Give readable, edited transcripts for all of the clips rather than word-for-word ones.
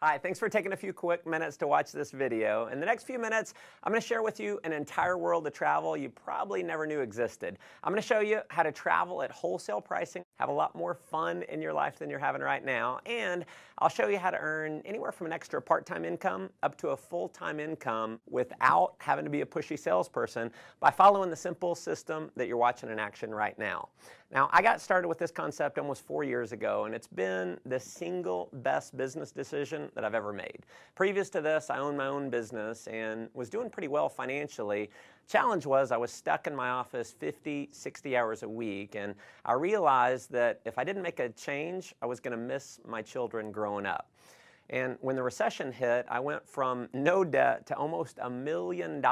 Hi, thanks for taking a few quick minutes to watch this video. In the next few minutes, I'm going to share with you an entire world of travel you probably never knew existed. I'm going to show you how to travel at wholesale pricing, have a lot more fun in your life than you're having right now, and I'll show you how to earn anywhere from an extra part-time income up to a full-time income without having to be a pushy salesperson by following the simple system that you're watching in action right now. Now, I got started with this concept almost 4 years ago, and it's been the single best business decision that I've ever made. Previous to this, I owned my own business and was doing pretty well financially. Challenge was I was stuck in my office 50, 60 hours a week, and I realized that if I didn't make a change, I was going to miss my children growing up. And when the recession hit, I went from no debt to almost $1 million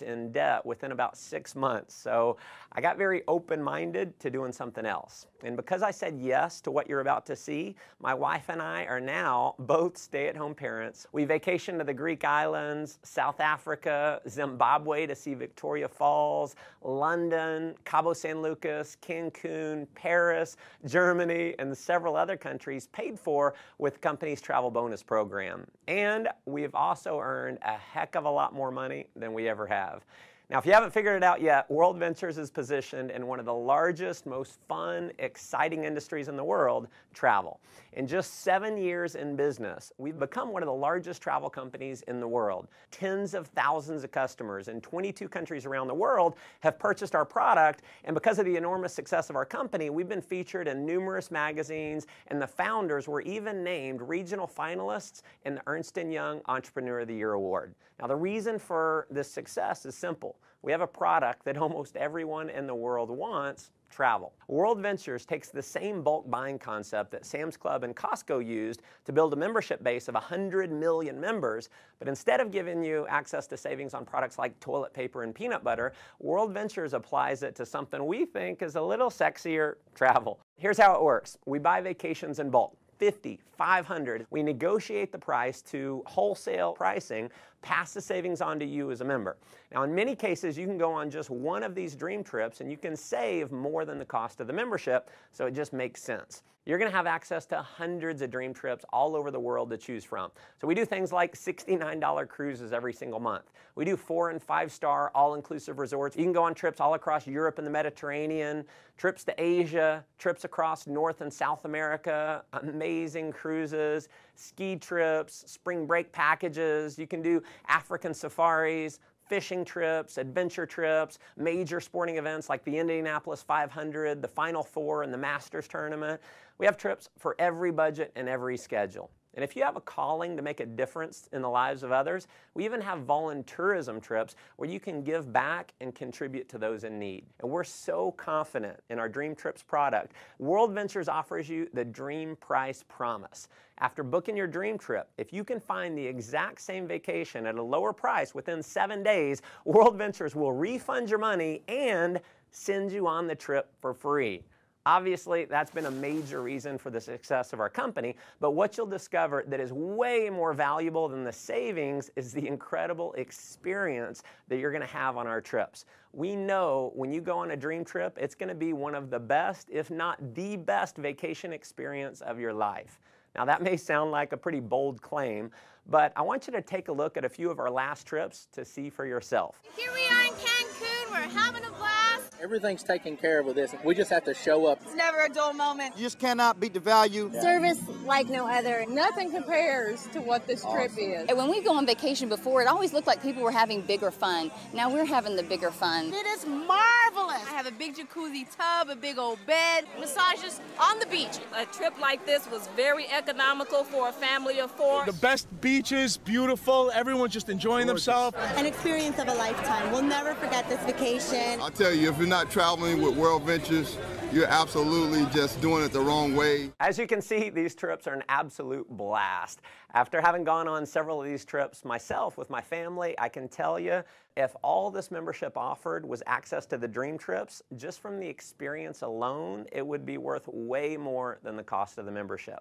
in debt within about 6 months. So I got very open-minded to doing something else. And because I said yes to what you're about to see, my wife and I are now both stay-at-home parents. We vacationed to the Greek islands, South Africa, Zimbabwe to see Victoria Falls, London, Cabo San Lucas, Cancun, Paris, Germany, and several other countries paid for with the company's travel bonus program. And we've also earned a heck of a lot more money than we ever have. Now, if you haven't figured it out yet, World Ventures is positioned in one of the largest, most fun, exciting industries in the world, travel. In just 7 years in business, we've become one of the largest travel companies in the world. Tens of thousands of customers in 22 countries around the world have purchased our product, and because of the enormous success of our company, we've been featured in numerous magazines, and the founders were even named regional finalists in the Ernst & Young Entrepreneur of the Year Award. Now, the reason for this success is simple. We have a product that almost everyone in the world wants: travel. World Ventures takes the same bulk buying concept that Sam's Club and Costco used to build a membership base of 100 million members, but instead of giving you access to savings on products like toilet paper and peanut butter, World Ventures applies it to something we think is a little sexier: travel. Here's how it works. We buy vacations in bulk. 50, 500. We negotiate the price to wholesale pricing, pass the savings on to you as a member. Now, in many cases, you can go on just one of these dream trips and you can save more than the cost of the membership, so it just makes sense. You're going to have access to hundreds of dream trips all over the world to choose from. So we do things like $69 cruises every single month. We do 4- and 5-star all-inclusive resorts. You can go on trips all across Europe and the Mediterranean, trips to Asia, trips across North and South America, amazing cruises, ski trips, spring break packages. You can do African safaris, fishing trips, adventure trips, major sporting events like the Indianapolis 500, the Final Four, and the Masters tournament. We have trips for every budget and every schedule. And if you have a calling to make a difference in the lives of others, we even have volunteerism trips where you can give back and contribute to those in need. And we're so confident in our Dream Trips product. World Ventures offers you the Dream Price Promise. After booking your dream trip, if you can find the exact same vacation at a lower price within 7 days, World Ventures will refund your money and send you on the trip for free. Obviously, that's been a major reason for the success of our company, but what you'll discover that is way more valuable than the savings is the incredible experience that you're going to have on our trips. We know when you go on a dream trip, it's going to be one of the best, if not the best, vacation experience of your life. Now, that may sound like a pretty bold claim, but I want you to take a look at a few of our last trips to see for yourself. Here we are in Cancun. We're having a blast. Everything's taken care of with this. We just have to show up. It's never a dull moment. You just cannot beat the value. Service like no other. Nothing compares to what this trip is. And when we go on vacation before, it always looked like people were having bigger fun. Now we're having the bigger fun. It is marvelous. I have a big jacuzzi tub, a big old bed, massages on the beach. A trip like this was very economical for a family of 4. The best beaches, beautiful, everyone's just enjoying themselves. An experience of a lifetime. We'll never forget this vacation. I'll tell you, if you're not traveling with World Ventures, you're absolutely just doing it the wrong way. As you can see, these trips are an absolute blast. After having gone on several of these trips myself with my family, I can tell you, if all this membership offered was access to the dream trips, just from the experience alone, it would be worth way more than the cost of the membership.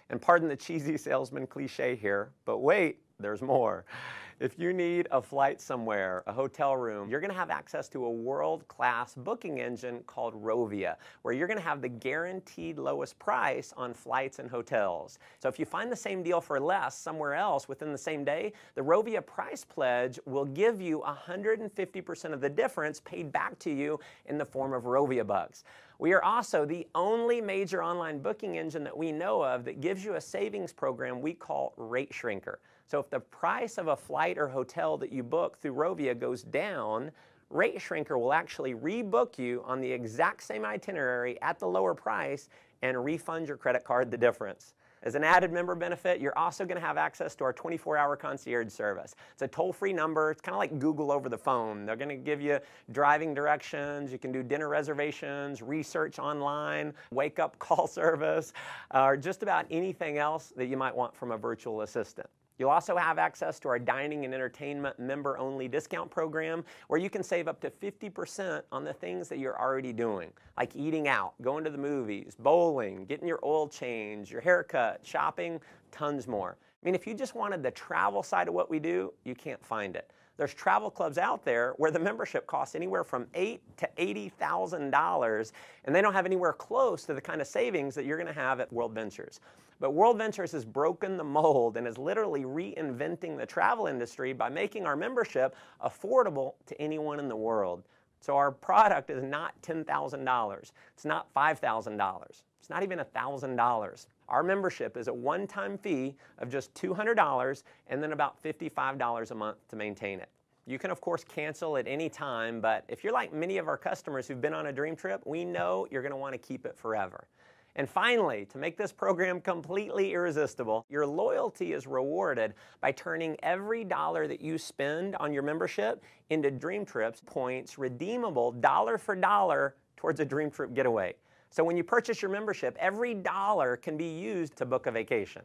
And pardon the cheesy salesman cliche here, but wait, there's more. If you need a flight somewhere, a hotel room, you're going to have access to a world-class booking engine called Rovia, where you're going to have the guaranteed lowest price on flights and hotels. So if you find the same deal for less somewhere else within the same day, the Rovia price pledge will give you 150% of the difference paid back to you in the form of Rovia bucks. We are also the only major online booking engine that we know of that gives you a savings program we call Rate Shrinker. So if the price of a flight or hotel that you book through Rovia goes down, Rate Shrinker will actually rebook you on the exact same itinerary at the lower price and refund your credit card the difference. As an added member benefit, you're also going to have access to our 24-hour concierge service. It's a toll-free number. It's kind of like Google over the phone. They're going to give you driving directions. You can do dinner reservations, research online, wake-up call service, or just about anything else that you might want from a virtual assistant. You'll also have access to our dining and entertainment member-only discount program where you can save up to 50% on the things that you're already doing, like eating out, going to the movies, bowling, getting your oil change, your haircut, shopping, tons more. I mean, if you just wanted the travel side of what we do, you can't find it. There's travel clubs out there where the membership costs anywhere from $8,000 to $80,000, and they don't have anywhere close to the kind of savings that you're going to have at World Ventures. But World Ventures has broken the mold and is literally reinventing the travel industry by making our membership affordable to anyone in the world. So our product is not $10,000. It's not $5,000. It's not even $1,000. Our membership is a one-time fee of just $200 and then about $55 a month to maintain it. You can, of course, cancel at any time, but if you're like many of our customers who've been on a dream trip, we know you're going to want to keep it forever. And finally, to make this program completely irresistible, your loyalty is rewarded by turning every dollar that you spend on your membership into Dream Trips points redeemable dollar for dollar towards a Dream Trip getaway. So when you purchase your membership, every dollar can be used to book a vacation.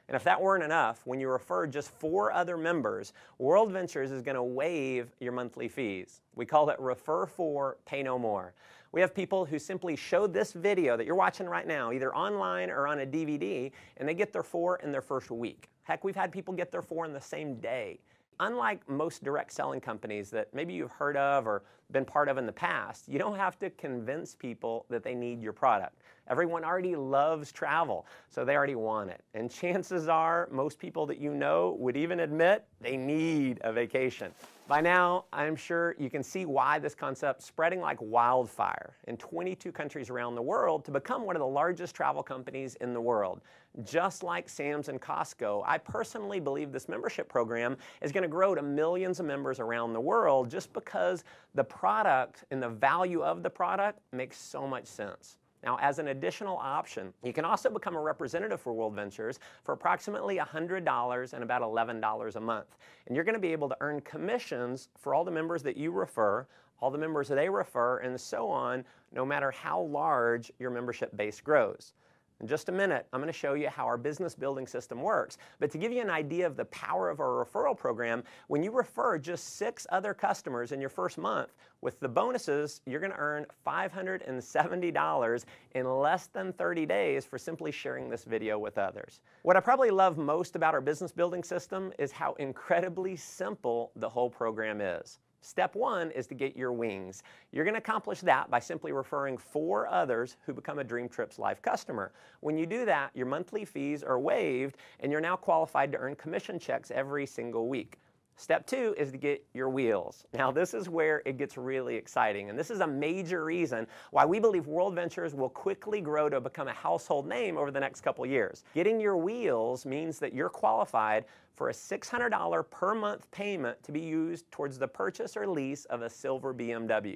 And if that weren't enough, when you refer just 4 other members, World Ventures is going to waive your monthly fees. We call it Refer 4, Pay No More. We have people who simply show this video that you're watching right now, either online or on a DVD, and they get their 4 in their first week. Heck, we've had people get their 4 in the same day. Unlike most direct selling companies that maybe you've heard of or been part of in the past, you don't have to convince people that they need your product. Everyone already loves travel, so they already want it. And chances are most people that you know would even admit they need a vacation. By now, I'm sure you can see why this concept's spreading like wildfire in 22 countries around the world to become one of the largest travel companies in the world. Just like Sam's and Costco, I personally believe this membership program is going to grow to millions of members around the world just because the product and the value of the product makes so much sense. Now, as an additional option, you can also become a representative for World Ventures for approximately $100 and about $11 a month. And you're going to be able to earn commissions for all the members that you refer, all the members that they refer, and so on, no matter how large your membership base grows. In just a minute, I'm going to show you how our business building system works. But to give you an idea of the power of our referral program, when you refer just 6 other customers in your first month, with the bonuses, you're going to earn $570 in less than 30 days for simply sharing this video with others. What I probably love most about our business building system is how incredibly simple the whole program is. Step 1 is to get your wings. You're going to accomplish that by simply referring 4 others who become a Dream Trips Life customer. When you do that, your monthly fees are waived and you're now qualified to earn commission checks every single week. Step 2 is to get your wheels. Now, this is where it gets really exciting, and this is a major reason why we believe World Ventures will quickly grow to become a household name over the next couple years. Getting your wheels means that you're qualified for a $600 per month payment to be used towards the purchase or lease of a silver BMW.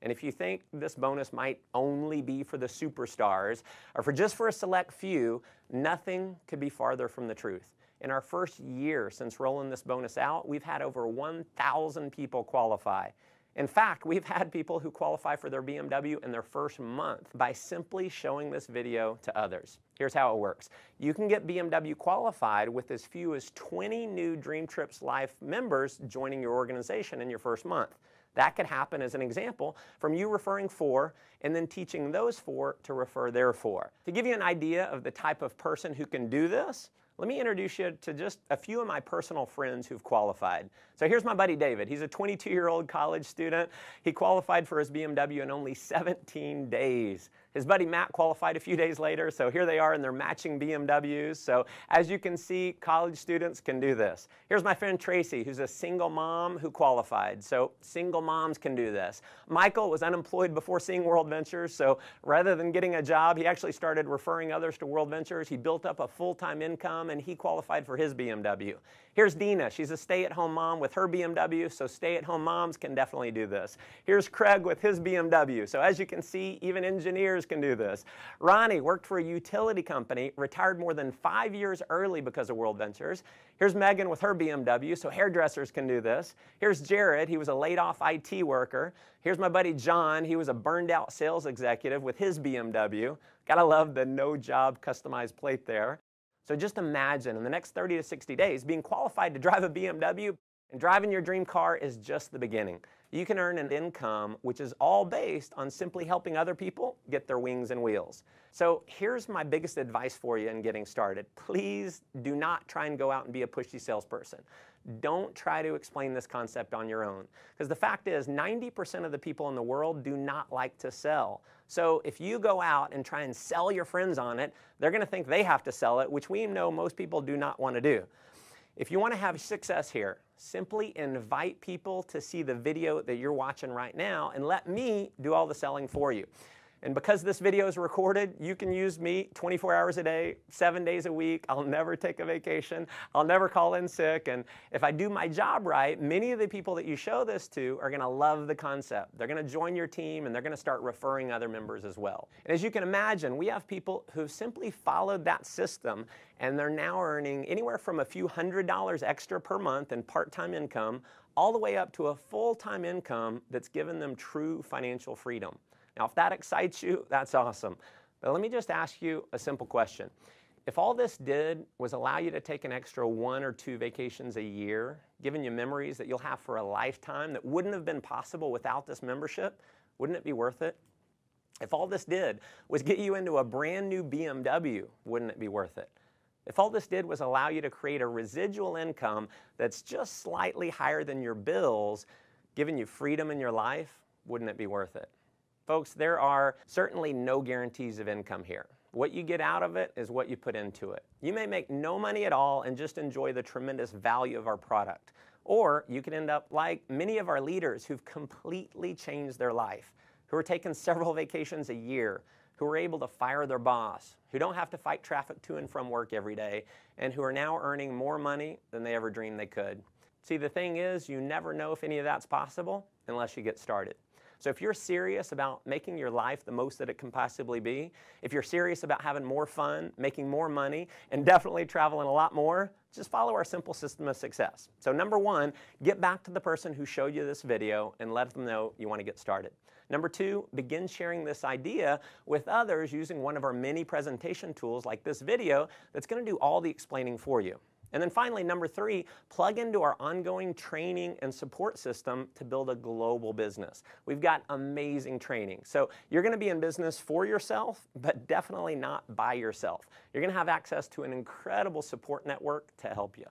And if you think this bonus might only be for the superstars or for just for a select few, nothing could be farther from the truth. In our first year since rolling this bonus out, we've had over 1,000 people qualify. In fact, we've had people who qualify for their BMW in their first month by simply showing this video to others. Here's how it works. You can get BMW qualified with as few as 20 new Dream Trips Life members joining your organization in your first month. That could happen, as an example, from you referring 4 and then teaching those 4 to refer their 4. To give you an idea of the type of person who can do this, let me introduce you to just a few of my personal friends who've qualified. So here's my buddy David. He's a 22-year-old college student. He qualified for his BMW in only 17 days. His buddy Matt qualified a few days later, so here they are in their matching BMWs. So as you can see, college students can do this. Here's my friend Tracy, who's a single mom who qualified. So single moms can do this. Michael was unemployed before seeing World Ventures, so rather than getting a job, he actually started referring others to World Ventures. He built up a full-time income, and he qualified for his BMW. Here's Dina. She's a stay-at-home mom with her BMW, so stay-at-home moms can definitely do this. Here's Craig with his BMW. So as you can see, even engineers can do this. Ronnie worked for a utility company, retired more than 5 years early because of World Ventures. Here's Megan with her BMW, so hairdressers can do this. Here's Jared. He was a laid-off IT worker. Here's my buddy John. He was a burned-out sales executive with his BMW. Gotta love the no-job customized plate there. So just imagine in the next 30 to 60 days being qualified to drive a BMW, and driving your dream car is just the beginning. You can earn an income which is all based on simply helping other people get their wings and wheels. So here's my biggest advice for you in getting started. Please do not try and go out and be a pushy salesperson. Don't try to explain this concept on your own. Because the fact is, 90% of the people in the world do not like to sell. So if you go out and try and sell your friends on it, they're going to think they have to sell it, which we know most people do not want to do. If you want to have success here, simply invite people to see the video that you're watching right now and let me do all the selling for you. And because this video is recorded, you can use me 24 hours a day, 7 days a week. I'll never take a vacation. I'll never call in sick. And if I do my job right, many of the people that you show this to are going to love the concept. They're going to join your team, and they're going to start referring other members as well. And as you can imagine, we have people who've simply followed that system, and they're now earning anywhere from a few $100s extra per month in part-time income, all the way up to a full-time income that's given them true financial freedom. Now, if that excites you, that's awesome. But let me just ask you a simple question. If all this did was allow you to take an extra 1 or 2 vacations a year, giving you memories that you'll have for a lifetime that wouldn't have been possible without this membership, wouldn't it be worth it? If all this did was get you into a brand new BMW, wouldn't it be worth it? If all this did was allow you to create a residual income that's just slightly higher than your bills, giving you freedom in your life, wouldn't it be worth it? Folks, there are certainly no guarantees of income here. What you get out of it is what you put into it. You may make no money at all and just enjoy the tremendous value of our product. Or you could end up like many of our leaders who've completely changed their life, who are taking several vacations a year, who are able to fire their boss, who don't have to fight traffic to and from work every day, and who are now earning more money than they ever dreamed they could. See, the thing is, you never know if any of that's possible unless you get started. So if you're serious about making your life the most that it can possibly be, if you're serious about having more fun, making more money, and definitely traveling a lot more, just follow our simple system of success. So number 1, get back to the person who showed you this video and let them know you want to get started. Number 2, begin sharing this idea with others using one of our many presentation tools like this video that's going to do all the explaining for you. And then finally, number 3, plug into our ongoing training and support system to build a global business. We've got amazing training. So you're going to be in business for yourself, but definitely not by yourself. You're going to have access to an incredible support network to help you.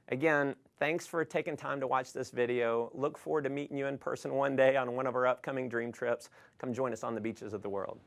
Again, thanks for taking time to watch this video. Look forward to meeting you in person one day on one of our upcoming dream trips. Come join us on the beaches of the world.